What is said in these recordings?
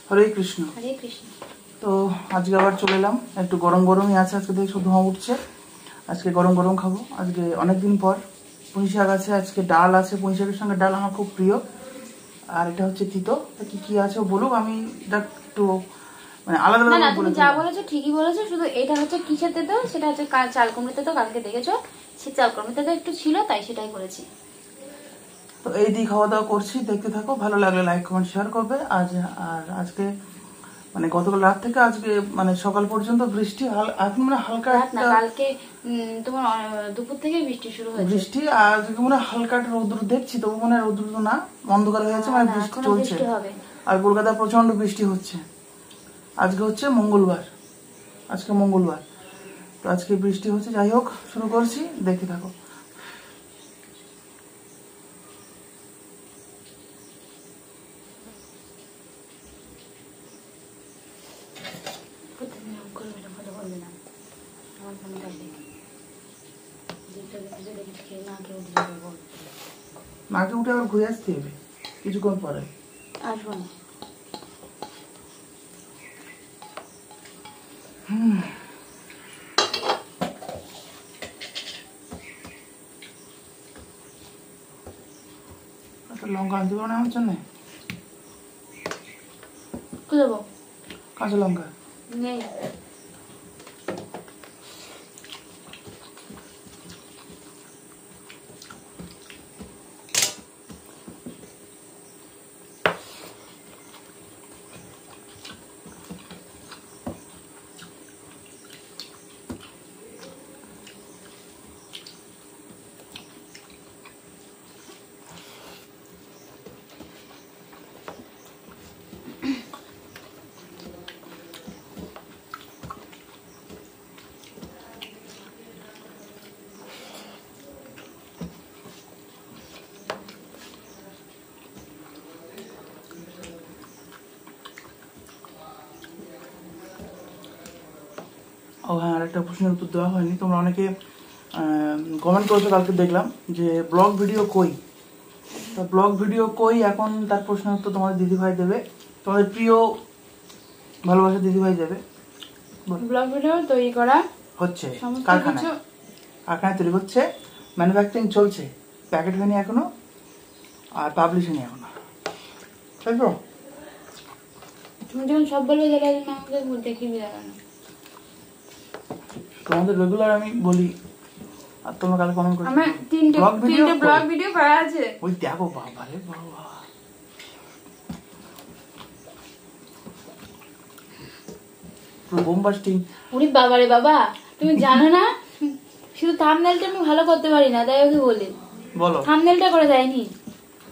হরে কৃষ্ণ। হরে কৃষ্ণ। তো আজকে আবার চলে এলাম, একটু গরম গরমই আছে আজকে, দেখে শুধু ধোঁয়া উঠছে। আজকে গরম গরম খাবো, আজকে অনেকদিন পর। পুঁই শাক আছে, আজকে ডাল আছে, পুঁই শাকের সঙ্গে ডাল আমার খুব প্রিয়। আর এটা হচ্ছে তিতো, কি কি আছে বলুক, আমি এটা একটু মানে আলাদা না না, আলাদা তুমি বলে যা দিলাম। বলেছো ঠিকই বলেছো, শুধু এটা হচ্ছে কিসের তেতো, সেটা হচ্ছে চাল কুমড়ো তেতো। কালকে দেখেছো সে চাল কুমড়ো তেতো একটু ছিল, তাই সেটাই করেছি। তো এই দিয়ে খাওয়া দাওয়া করছি, দেখতে থাকো। ভালো লাগলে লাইক কমেন্ট শেয়ার করবে। আর আজকে মানে গতকাল রাত থেকে আজকে মানে সকাল পর্যন্ত বৃষ্টি, এখন মানে হালকা রাত না, একটা কালকে তোমার দুপুর থেকে বৃষ্টি শুরু হয়েছে। বৃষ্টি, আর আজকে মনে হয় হালকা একটা রৌদ্র দেখছি, তবু মনে হয় রৌদ্র তো না, অন্ধকার হয়ে আছে, মানে না, বৃষ্টি এখনো চলছে। বৃষ্টি হবে। আর কলকাতায় প্রচন্ড বৃষ্টি হচ্ছে। আজকে হচ্ছে মঙ্গলবার, আজকে মঙ্গলবার, তো আজকে বৃষ্টি হচ্ছে। যাই হোক, শুরু করছি, দেখতে থাকো। মাকে উঠে আবার ঘুরে আসতে হবে কিছুক্ষণ পরে। আসবো না। লঙ্কা আনতে পারো না আমার জন্য? কি দেবো? কাঁচা লঙ্কা নেই। ও হ্যাঁ, আর একটা প্রশ্নের উত্তর দেওয়া হয়নি। তোমরা অনেকে কমেন্ট করেছো, কালকে দেখলাম যে ব্লগ ভিডিও কই। তো ব্লগ ভিডিও কই, এখন তার প্রশ্নের উত্তর তোমাদের দিদিভাই দেবে, তোমাদের প্রিয় ভালোবাসা দিদিভাই দেবে। ব্লগ ভিডিও তৈরি করা হচ্ছে সমস্ত কারখানায়, কিছু কারখানায় তৈরি হচ্ছে, ম্যানুফ্যাকচারিং চলছে, প্যাকেট হয়নি এখনো, আর পাবলিশ হয়নি এখনো, তাই তো? তুমি যখন সব বলবে যেটা আমাকে দেখিয়ে দেখানো। তোমাদের রেগুলার আমি বলি, আর তোমরা কাল কমেন্ট করছো আমার তিনটে ব্লগ ভিডিও করা আছে। ওই দেখো, বাবা রে বাবা, পুরো বোমবাস্টিং। উনি বাবা রে বাবা, তুমি জানো না, শুধু থাম্বনেলটা আমি ভালো করতে পারি না, তাই ওকে বলি। বলো, থাম্বনেলটা করে দেয়নি।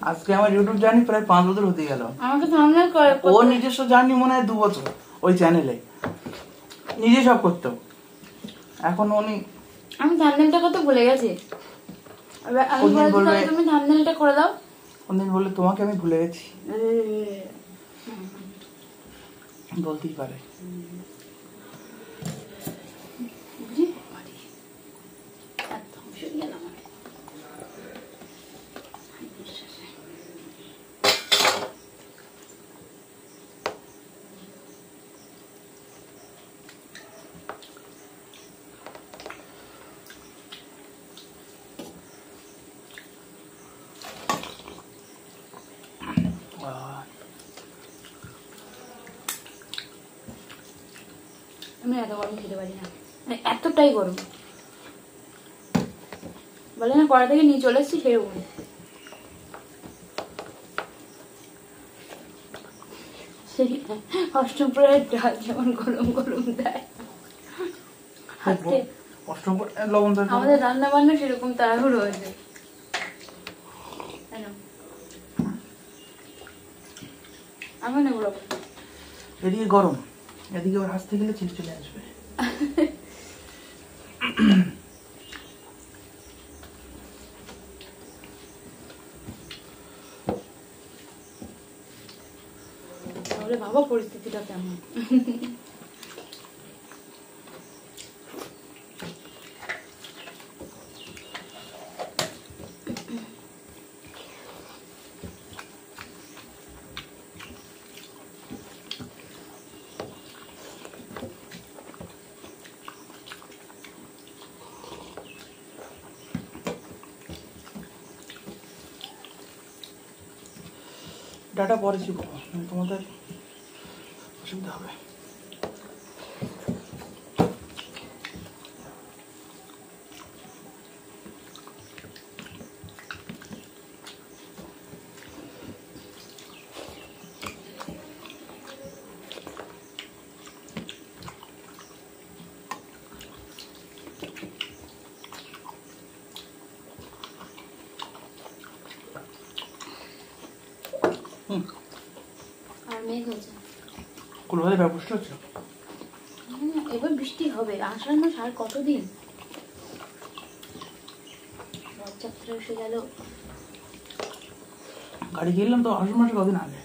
আজকে আমার ইউটিউব জার্নি প্রায় 5 বছর হতে গেল। আমাকে থাম্বনেল করে ও নিজস্ব জার্নি মনে হয় 2 বছর ওই চ্যানেলে, নিজে সব করতো। এখন উনি, আমি থাম্বনেলটা কত ভুলে গেছি। আমি বলছি তুমি থাম্বনেলটা করে দাও। কোনদিন বললে তোমাকে আমি ভুলে গেছি, বলতেই পারে। আমি এত গরম খেতে পারি না, মানে এতটাই গরম। বলে না কড়া থেকে নিয়ে চলে এসেছি সেরকম। সেই অষ্টম প্রহরের ডাল যেমন গরম গরম দেয়, আমাদের রান্না বান্না সেরকম তাড়াহুড়ো হয়েছে। আমার না বলো, এদিকে গরম, এদিকে আবার হাসতে গেলে চিড় চলে আসবে। তাহলে ভাবো পরিস্থিতিটা কেমন। ডাটা পরে ছিল, তোমাদের অসুবিধা হবে। আর মেঘ হয়েছে, কলকাতায় ব্যবস্থা হচ্ছে। এবার বৃষ্টি হবে, আষাঢ় মাস আর কতদিন, রথযাত্রা এসে গেল। গাড়ি কিনলাম তো আষাঢ় মাসে কদিন আগে।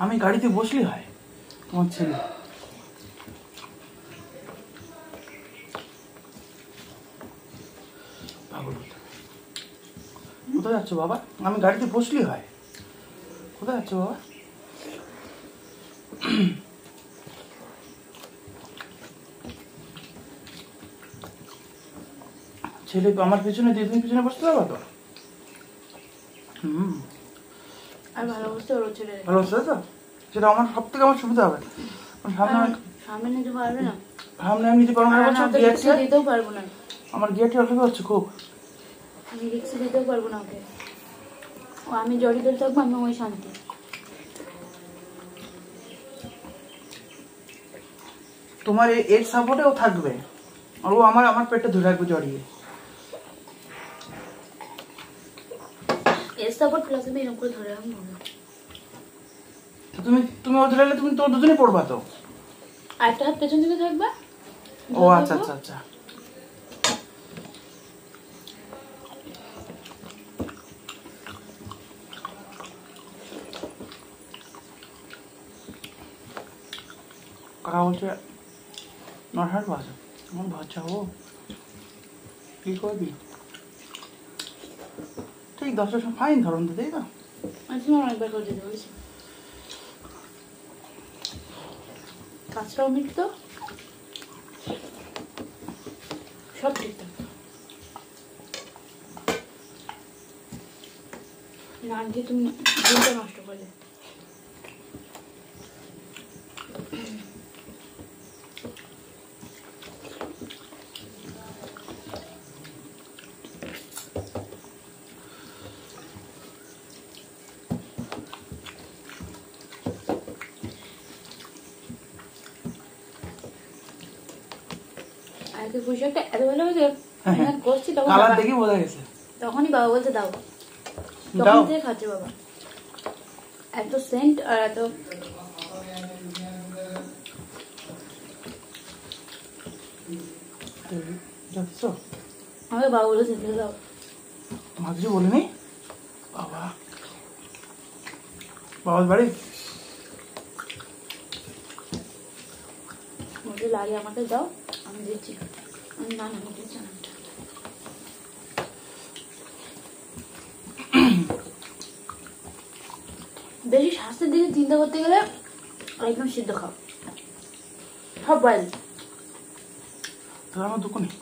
আমি গাড়িতে বসলেই হয়, তোমার ছেলে কোথায় যাচ্ছ বাবা? আমি গাড়িতে বসলেই হয়। কোথায় যাচ্ছ বাবা? ছেলে আমার পিছনে দিদিন পিছনে বসতে পারবা তো? আর ভালো বসতে ওর ছেলে ভালো বসতে তো, সেটা আমার সব থেকে আমার সুবিধা হবে। সামনে নিতে পারবে না, সামনে আমি যদি পারবো না, দিতেও পারবো না, আমার গিয়ারটি অসুবিধা হচ্ছে খুব। আমি রিক্সে দিতেও পারবো না ওকে, ও আমি জড়িত থাকবো, আমি ওই শান্তি। তোমার এর সাপোর্টেও থাকবে, আর ও আমার পেটে ধরে রাখবে জড়িয়ে। এর সাপোর্ট প্লাস আমি এরকম করে ধরে রাখবো। তুমি ও ধরে রাখলে তুমি তো দুজনেই পড়বা তো। আরেকটা হাত পেছন দিকে থাকবে। ও আচ্ছা আচ্ছা আচ্ছা। কাকা বলছে 9:30 বাজে, আমার বাচ্চা ও কি করবি? ঠিক 10টার সময় ফাইন ধরুন তো, তাই না? আচ্ছা অনেকবার করে দিতে বলেছি, কাজটাও মিটতো, সব ঠিকঠাক। না দিয়ে তুমি দিনটা নষ্ট করলে। আজকে পোশাকটা এত ভালো হয়েছে, করছি তখন কালার দেখি বোঝা গেছে। তখনই বাবা বলছে দাও, তখন থেকে খাচ্ছে বাবা। এত সেন্ট আর এত যাচ্ছ? আমাকে বাবা বলেছে দাও। মা কিছু বলিনি? বাবা বাবার বাড়ি বলছে লাগে আমাকে দাও, আমি দিচ্ছি। আমি না আমি দিচ্ছি না। বেশি স্বাস্থ্যের দিকে চিন্তা করতে গেলে একদম সিদ্ধ খাও, সব বয়েল। তাহলে আমার দুঃখ নেই,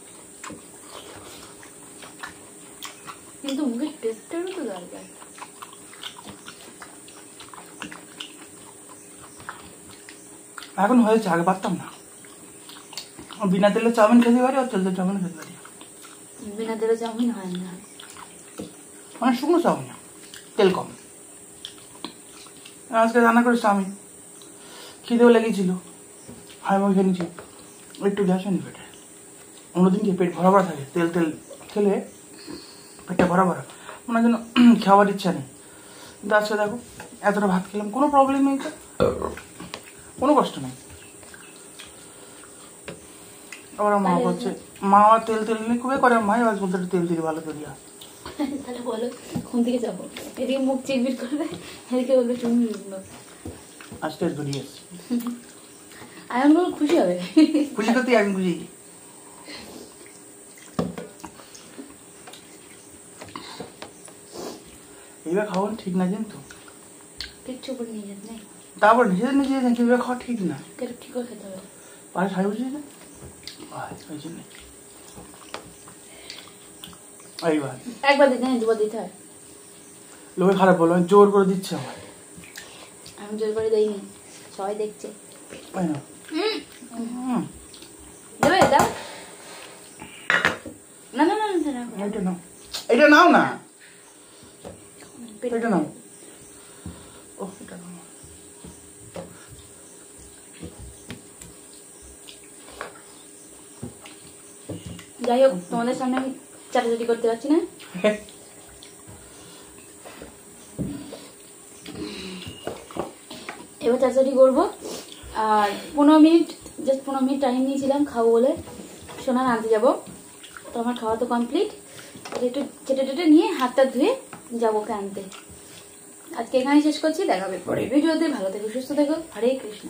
কিন্তু মুখের টেস্টেরও তো দরকার। এখন হয়েছে, আগে পারতাম না। বিনা তেলে চাউমিন খেতে পারি, আর তেলে চাউমিন খেতে পারি। বিনা তেলে চাউমিন হয় না, মানে শুকনো চাউমিন, তেল কম। আজকে রান্না করেছি চাউমিন, খিদেও লেগেছিল, হাই মুখে নিয়েছি, একটু গ্যাস হয়নি পেটে। অন্যদিন কি পেট ভরা ভরা থাকে, তেল তেল খেলে পেটটা ভরা ভরা, মনে যেন খাওয়ার ইচ্ছা নেই। কিন্তু আজকে দেখো এতটা ভাত খেলাম, কোনো প্রবলেম নেই তো, কোনো কষ্ট নেই। আবার মা বলছে, মা আর তেল তেল নিয়ে খুবই করে, মাই আজ বলতে তেল দিলি ভালো করিয়া। তাহলে বলো কোন দিকে যাবো? এদিকে মুখ চিরবির করবে, এদিকে বলবে চুমড়ি উঠলো। আজকে ধরিয়ে এসছি, আয়ন বলো খুশি হবে, খুশি করতে আমি খুশি। এইবার খাওয়ানো ঠিক না কিন্তু, কিচ্ছু করে নিয়ে যেতে নেই, তারপর নিজেদের নিজে এইভাবে খাওয়া ঠিক না। ঠিক করে খেতে হবে। পায়ে শাড়ি বুঝিয়ে দে ওই জন্য এইবার একবার দিতে হয়, দুবার দিতে হয়। লোকে খারাপ বললো আমি জোর করে দিচ্ছে আমার। আমি জোর করে দেইনি, সবাই দেখছে। তাই না? দেবে দাও। না না না না, এটা নাও, এটা নাও না, এটা নাও। ও এটা নাও। যাই হোক, তোমাদের সামনে আমি চাটাচাটি করতে পারছি না। এবার চাটাচাটি করবো। আর 15 মিনিট, জাস্ট 15 মিনিট টাইম নিয়েছিলাম খাবো বলে। সোনার আনতে যাবো, তো আমার খাওয়া তো কমপ্লিট। একটু চেটে টেটে নিয়ে হাতটা ধুয়ে যাবো ওকে আনতে। আজকে এখানেই শেষ করছি, দেখাবে পরে ভিডিওতে। ভালো থেকো, সুস্থ থেকো, হরে কৃষ্ণ।